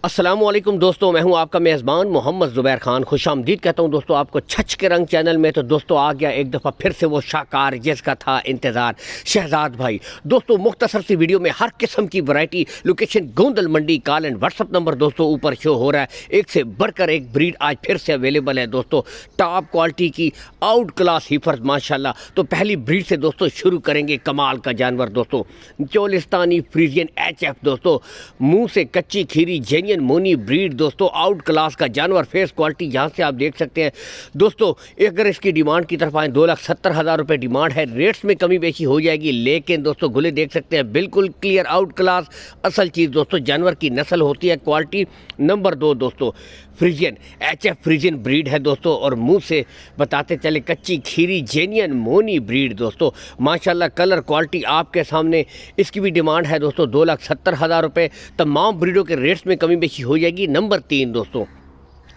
अस्सलामुअलैकुम दोस्तों, मैं हूं आपका मेज़बान मोहम्मद ज़ुबैर खान। खुशामदीद कहता हूं दोस्तों आपको छच के रंग चैनल में। तो दोस्तों आ गया एक दफ़ा फिर से वो शाहकार जिसका था इंतज़ार, शहजाद भाई। दोस्तों मुख्तसर सी वीडियो में हर किस्म की variety, location Gondal Mandi, call and WhatsApp number दोस्तों ऊपर शो हो रहा है। एक से बढ़कर एक ब्रीड आज फिर से अवेलेबल है दोस्तों, टॉप क्वालिटी की आउट क्लास हीफर्स माशाल्लाह। तो पहली ब्रीड से दोस्तों शुरू करेंगे। कमाल का जानवर दोस्तों, चोलिस्तानी फ्रीजियन HF दोस्तों, मुँह से कच्ची खीरी जेनियन मोनी ब्रीड दोस्तों, आउट क्लास का जानवर। फेस क्वालिटी यहाँ से आप देख सकते हैं दोस्तों। अगर इसकी डिमांड की तरफ आए 2,70,000 रुपये डिमांड है। रेट्स में कमी बेशी हो जाएगी, लेकिन दोस्तों गुले देख सकते हैं बिल्कुल क्लियर, आउट क्लास असल चीज़ दोस्तों। जानवर की नस्ल होती है क्वालिटी नंबर 2 दोस्तों, फ्रीजियन HF फ्रीजियन ब्रीड है दोस्तों। और मुंह से बताते चले कच्ची खीरी जेनियन मोनी ब्रीड दोस्तों, माशाल्लाह। कलर क्वालिटी आपके सामने। इसकी भी डिमांड है दोस्तों 2,70,000 रुपये। तमाम ब्रीडों के रेट्स में कमी बेशी हो जाएगी। नंबर 3 दोस्तों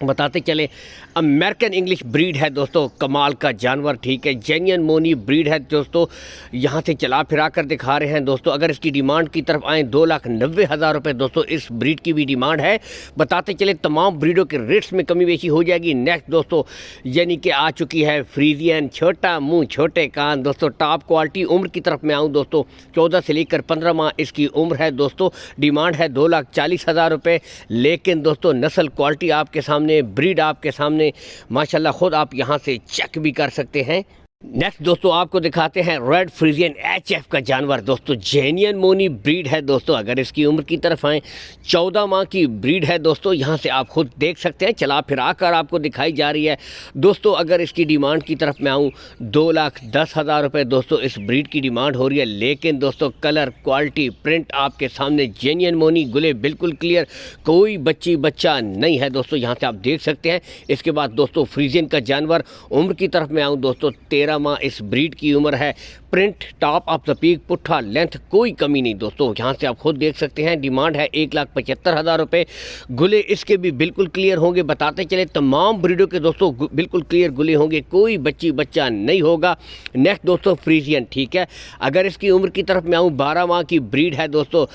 बताते चले, अमेरिकन इंग्लिश ब्रीड है दोस्तों, कमाल का जानवर, ठीक है। जेनियन मोनी ब्रीड है दोस्तों, यहाँ से चला फिरा कर दिखा रहे हैं दोस्तों। अगर इसकी डिमांड की तरफ आएँ 2,90,000 रुपये दोस्तों, इस ब्रीड की भी डिमांड है। बताते चले तमाम ब्रीडों के रेट्स में कमी बेशी हो जाएगी। नेक्स्ट दोस्तों यानी कि आ चुकी है फ्रीजियन, छोटा मुँह छोटे कान दोस्तों, टॉप क्वालिटी। उम्र की तरफ मैं आऊँ दोस्तों, 14 से लेकर 15 माह इसकी उम्र है दोस्तों। डिमांड है 2,40,000 रुपये, लेकिन दोस्तों नस्ल क्वालिटी आपके सामने, ब्रीड आपके सामने माशाल्लाह, खुद आप यहां से चेक भी कर सकते हैं। नेक्स्ट दोस्तों आपको दिखाते हैं रेड फ्रीजियन HF का जानवर दोस्तों, जेनियन मोनी ब्रीड है दोस्तों। अगर इसकी उम्र की तरफ आएँ 14 माह की ब्रीड है दोस्तों, यहाँ से आप खुद देख सकते हैं, चला फिरा कर आपको दिखाई जा रही है दोस्तों। अगर इसकी डिमांड की तरफ मैं आऊँ 2,10,000 रुपये दोस्तों, इस ब्रीड की डिमांड हो रही है। लेकिन दोस्तों कलर क्वालिटी प्रिंट आपके सामने, जेनियन मोनी, गुले बिल्कुल क्लियर, कोई बच्चा नहीं है दोस्तों, यहाँ से आप देख सकते हैं। इसके बाद दोस्तों फ्रीजियन का जानवर, उम्र की तरफ मैं आऊँ दोस्तों 13 माह इस ब्रीड की उम्र है। Print top of the peak, पुट्ठा लेंथ कोई कमी नहीं दोस्तों, यहाँ से आप खुद देख सकते हैं। डिमांड है 1,75,000 रुपये। गुले इसके भी बिल्कुल क्लियर होंगे। बताते चले तमाम ब्रीडों के दोस्तों बिल्कुल क्लियर गुले होंगे, कोई बच्चा नहीं होगा। नेक्स्ट दोस्तों फ्रीजियन, ठीक है। अगर इसकी उम्र की तरफ मैं आऊँ 12 माह की ब्रीड है दोस्तों,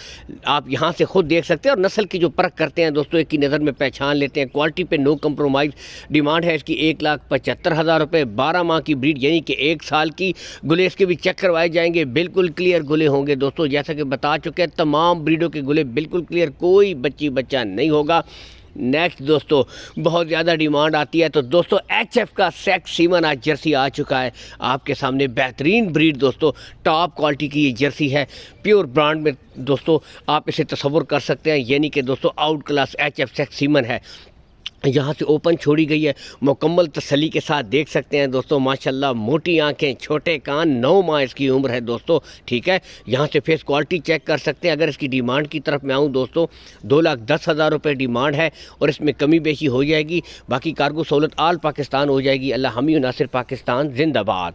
आप यहाँ से खुद देख सकते हैं। और नस्ल की जो परख करते हैं दोस्तों, एक की नज़र में पहचान लेते हैं, क्वालिटी पे नो कंप्रोमाइज़। डिमांड है इसकी 1,75,000 रुपये। 12 माह की ब्रीड यानी कि 1 साल की। गुले इसके भी चेक करवाए जाएंगे, बिल्कुल क्लियर गुले होंगे दोस्तों। जैसा कि बता चुके हैं तमाम ब्रीडों के गुले बिल्कुल क्लियर, कोई बच्चा नहीं होगा। नेक्स्ट दोस्तों बहुत ज़्यादा डिमांड आती है तो दोस्तों HF का सेक्स सीमन आज जर्सी आ चुका है आपके सामने। बेहतरीन ब्रीड दोस्तों, टॉप क्वालिटी की ये जर्सी है, प्योर ब्रांड में दोस्तों आप इसे तस्वुर कर सकते हैं। यानी कि दोस्तों out class HF sex semen है। यहाँ से ओपन छोड़ी गई है, मुकम्मल तसल्ली के साथ देख सकते हैं दोस्तों। माशाल्लाह मोटी आंखें, छोटे कान, 9 माह इसकी उम्र है दोस्तों, ठीक है। यहाँ से फेस क्वालिटी चेक कर सकते हैं। अगर इसकी डिमांड की तरफ मैं आऊँ दोस्तों 2,10,000 रुपये डिमांड है, और इसमें कमी बेशी हो जाएगी। बाकी कार्गो सहूलत आल पाकिस्तान हो जाएगी। अल्लाह हमी नासिर पाकिस्तान जिंदाबाद।